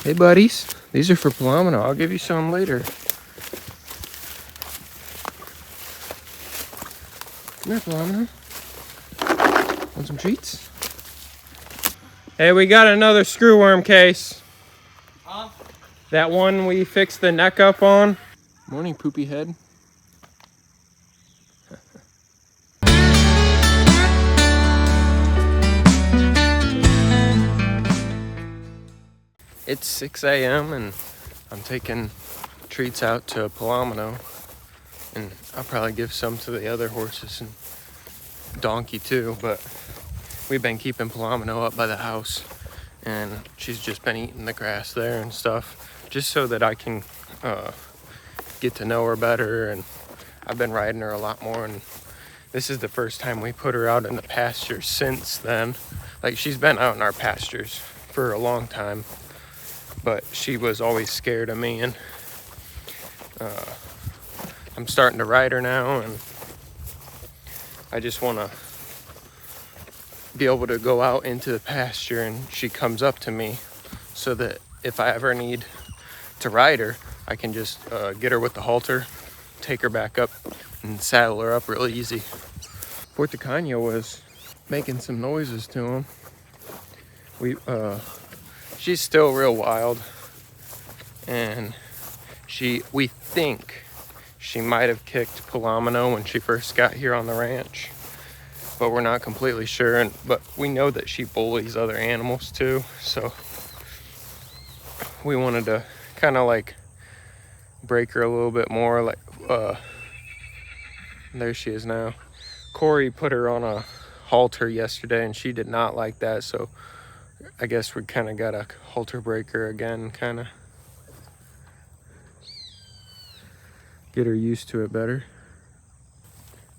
Hey buddies, these are for Palomino. I'll give you some later. Come here, Palomino. Want some treats? Hey, we got another screwworm case. Huh? That one we fixed the neck up on. Morning, poopy head. It's 6 a.m. and I'm taking treats out to Palomino, and I'll probably give some to the other horses and donkey too, but we've been keeping Palomino up by the house and she's just been eating the grass there and stuff just so that I can get to know her better, and I've been riding her a lot more, and this is the first time we put her out in the pasture since then. Like, she's been out in our pastures for a long time, but she was always scared of me, and I'm starting to ride her now, and I just want to be able to go out into the pasture and she comes up to me so that if I ever need to ride her, I can just get her with the halter, take her back up, and saddle her up real easy. Portocano was making some noises to him. She's still real wild, and we think she might have kicked Palomino when she first got here on the ranch, but we're not completely sure. But we know that she bullies other animals too, so we wanted to kind of like break her a little bit more. Like, there she is now. Corey put her on a halter yesterday and she did not like that, so I guess we kind of got a halter breaker again, kind of get her used to it better.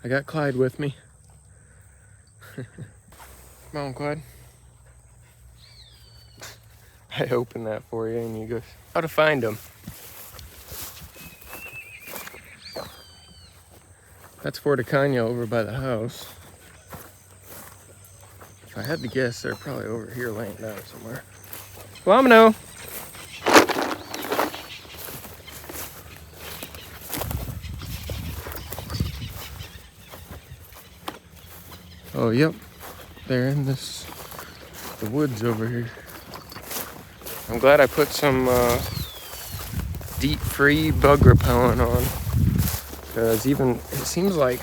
I got Clyde with me. Come on, Clyde. I opened that for you and you go, how to find them. That's Portocano over by the house. If I had to guess, they're probably over here laying down somewhere. Palomino! Oh, yep. They're in the woods over here. I'm glad I put some deep-free bug repellent on, because it seems like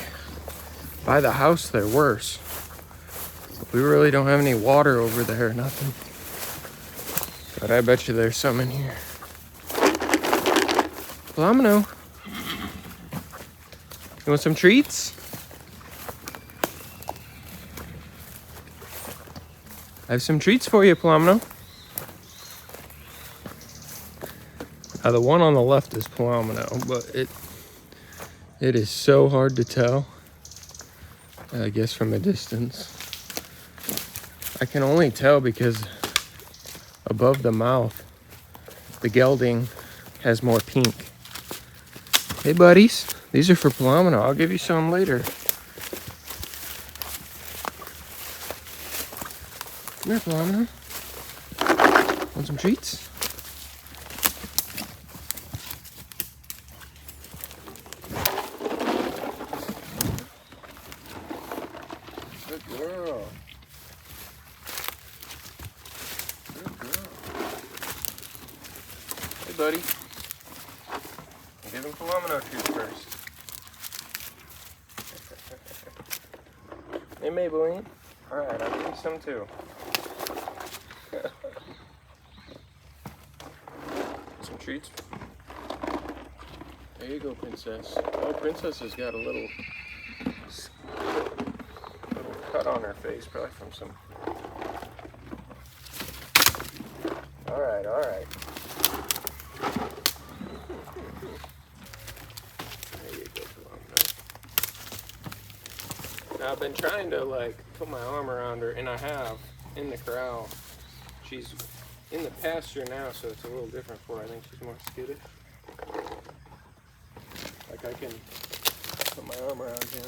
by the house they're worse. We really don't have any water over there or nothing, but I bet you there's some in here. Palomino, you want some treats? I have some treats for you, Palomino. The one on the left is Palomino, but it is so hard to tell, I guess, from a distance. I can only tell because above the mouth, the gelding has more pink. Hey buddies, these are for Palomino. I'll give you some later. Come here, Palomino. Want some treats? Good girl. Good girl. Hey, buddy. Give him Palomino treats first. Hey, Maybelline. All right, I'll give you some too. Some treats. There you go, Princess. Oh, Princess has got a little cut on her face, probably from some. All right, all right. There you go, Palomino. Now I've been trying to like put my arm around her, and I have in the corral. She's in the pasture now, so it's a little different for her. I think she's more skittish. Like, I can put my arm around him.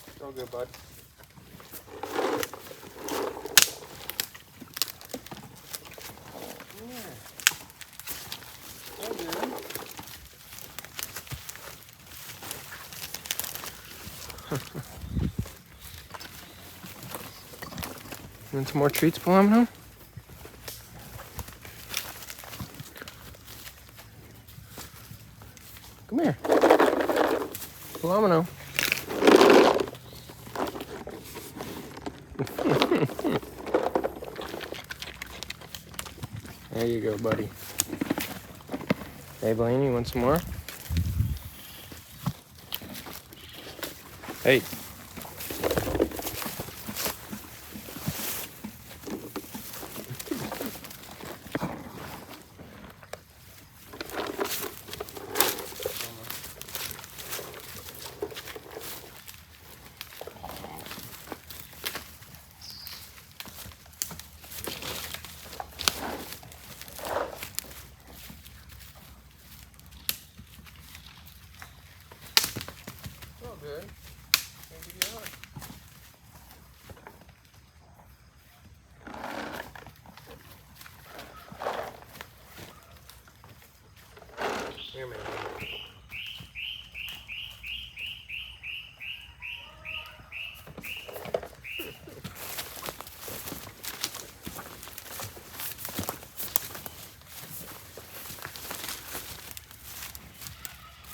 It's all good, bud. Want some more treats, Palomino? Come here. Palomino. There you go, buddy. Hey, Blaney, you want some more? Hey. Good. Can't give you a hug. Here, man.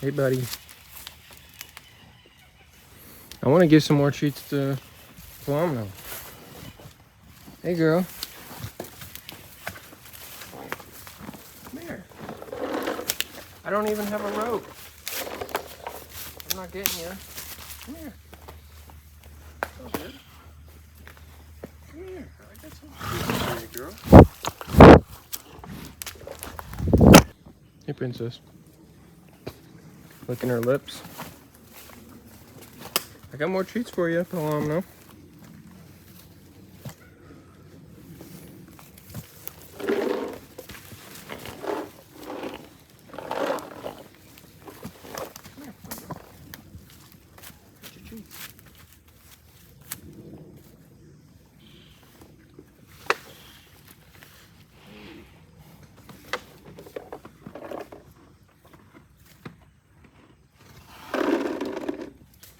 Hey, buddy. I want to give some more treats to Palomino. Hey, girl. Come here. I don't even have a rope. I'm not getting you. Come here. Oh, good. Come here. I got some treats for you, girl. Hey, princess. Licking her lips. I got more treats for you, Palomino.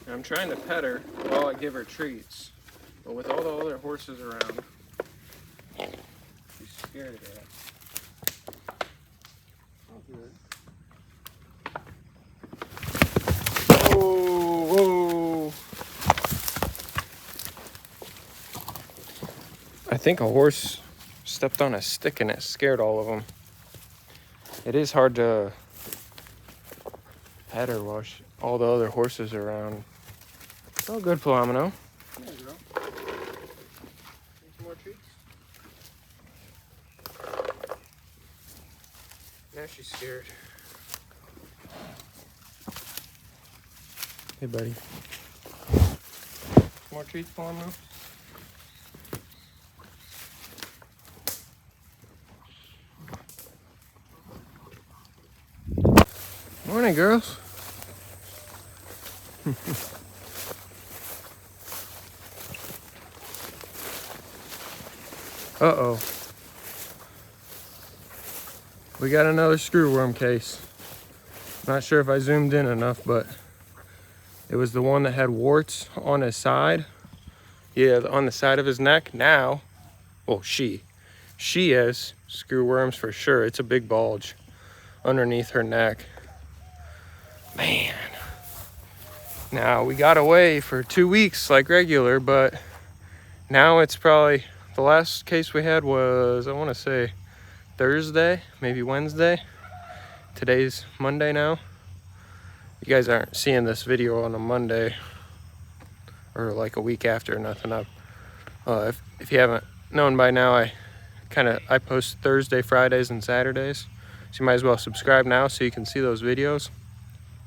I'm trying to pet her while I give her treats, but with all the other horses around, she's scared of that. Oh, good. Whoa, whoa. I think a horse stepped on a stick and it scared all of them. It is hard to pet her while all the other horses are around. Oh, good, Palomino. There you go. Need some more treats? Now she's scared. Hey, buddy. More treats, Palomino? Morning, girls. Uh-oh. We got another screwworm case. Not sure if I zoomed in enough, but it was the one that had warts on his side. Yeah, on the side of his neck. Now, well, she has screwworms for sure. It's a big bulge underneath her neck. Man. Now, we got away for 2 weeks like regular, but now it's probably, the last case we had was, I want to say Thursday, maybe Wednesday. Today's Monday now. You guys aren't seeing this video on a Monday or like a week after, nothing up. If you haven't known by now, I post Thursday, Fridays, and Saturdays. So you might as well subscribe now so you can see those videos.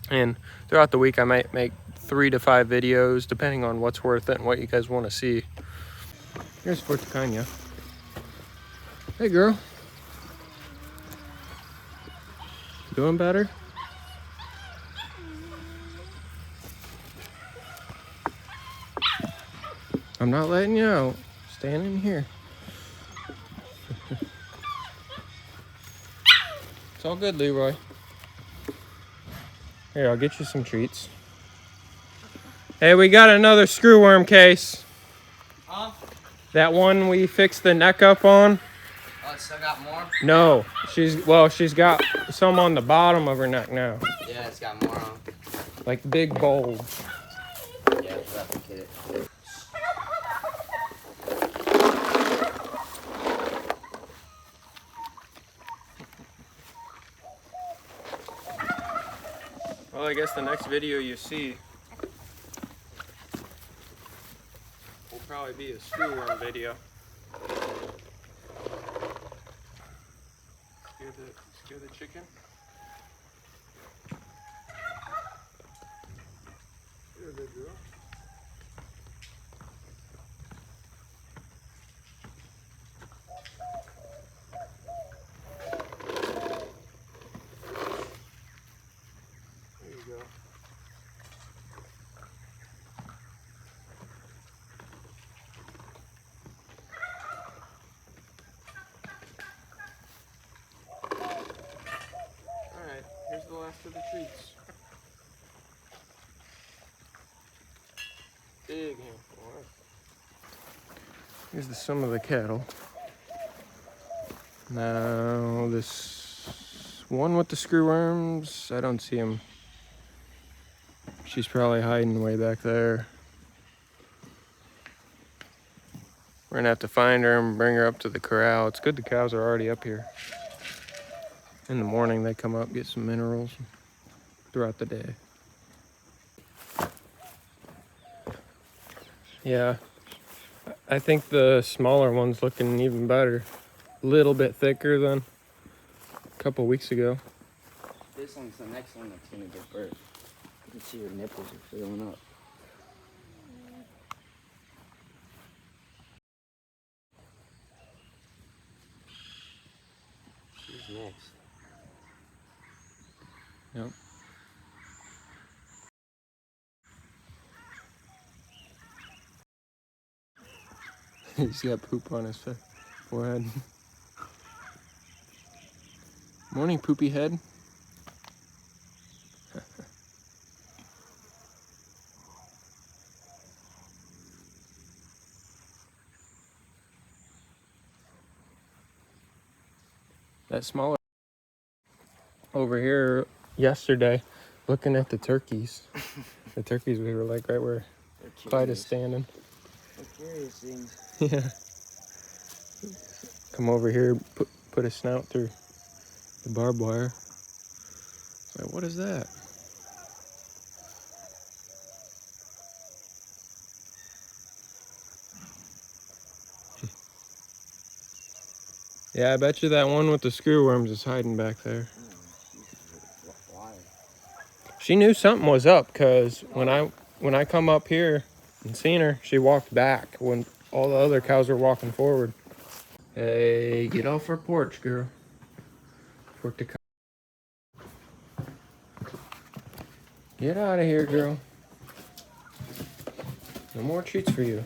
And throughout the week, I might make 3 to 5 videos, depending on what's worth it and what you guys want to see. Here's Fortacania. Hey, girl. Doing better? I'm not letting you out. Staying in here. It's all good, Leroy. Here, I'll get you some treats. Hey, we got another screwworm case. Huh? That one we fixed the neck up on. Oh, it's still got more? No, she's got some on the bottom of her neck now. Yeah, it's got more on. Like big bulge. Yeah, replicate it. Well, I guess the next video you see will probably be a screwworm video. Scare the chicken. You're a good girl. There you go. Alright, here's the last of the treats. Big handful. Right. Here's some of the cattle. Now this one with the screwworms, I don't see him. She's probably hiding way back there. We're gonna have to find her and bring her up to the corral. It's good the cows are already up here. In the morning they come up, get some minerals throughout the day. Yeah, I think the smaller one's looking even better. A little bit thicker than a couple weeks ago. This one's the next one that's gonna give birth. You can see her nipples are filling up. She's next. Yep. He's got poop on his forehead. Morning, poopy head. That smaller over here yesterday, looking at the turkeys. The turkeys we were like right where Clyde is standing. They're curious things. Yeah. Come over here, put a snout through the barbed wire. It's like, what is that? Yeah, I bet you that one with the screwworms is hiding back there. Why? She knew something was up because when I come up here and seen her, she walked back when all the other cows were walking forward. Hey, get off our porch, girl. Get out of here, girl. No more treats for you.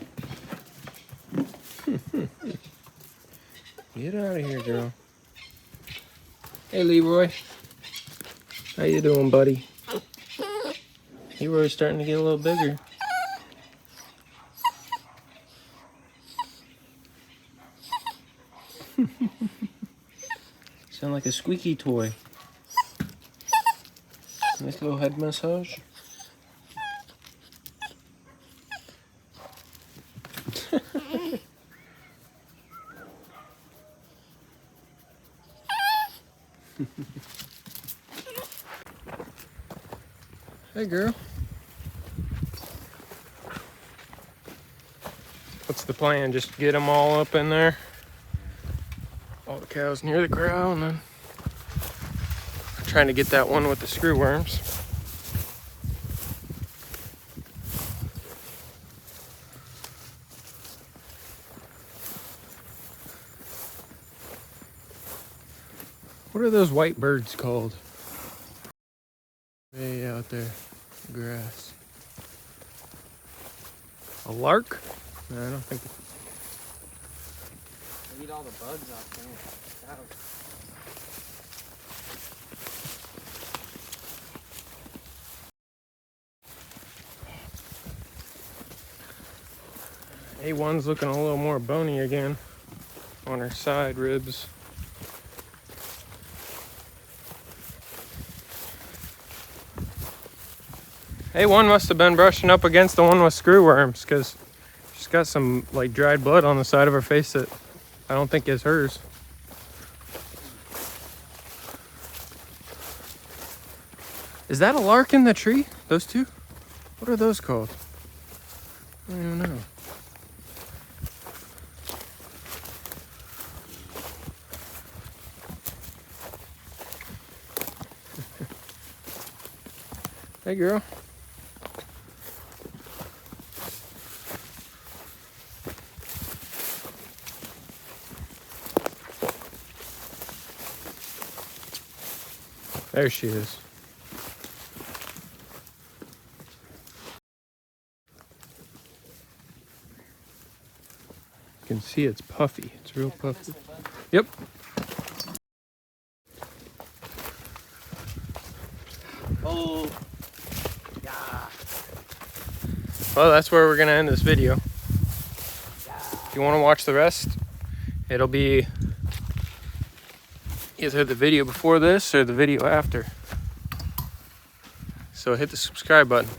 Get out of here, girl. Hey, Leroy. How you doing, buddy? Leroy's starting to get a little bigger. Sound like a squeaky toy. Nice little head massage. Hey, girl. What's the plan? Just get them all up in there? All the cows near the corral, and then trying to get that one with the screwworms. What are those white birds called? Way out there, grass. A lark? No, I don't think. They eat all the bugs off there. A1's looking a little more bony again on her side ribs. A1 must have been brushing up against the one with screwworms, because she's got some like dried blood on the side of her face that I don't think is hers. Is that a lark in the tree? Those two? What are those called? I don't even know. Hey girl. There she is. You can see it's puffy. It's real puffy. Yep. Oh. Yeah. Well, that's where we're gonna end this video. If you want to watch the rest, it'll be either the video before this or the video after. So hit the subscribe button.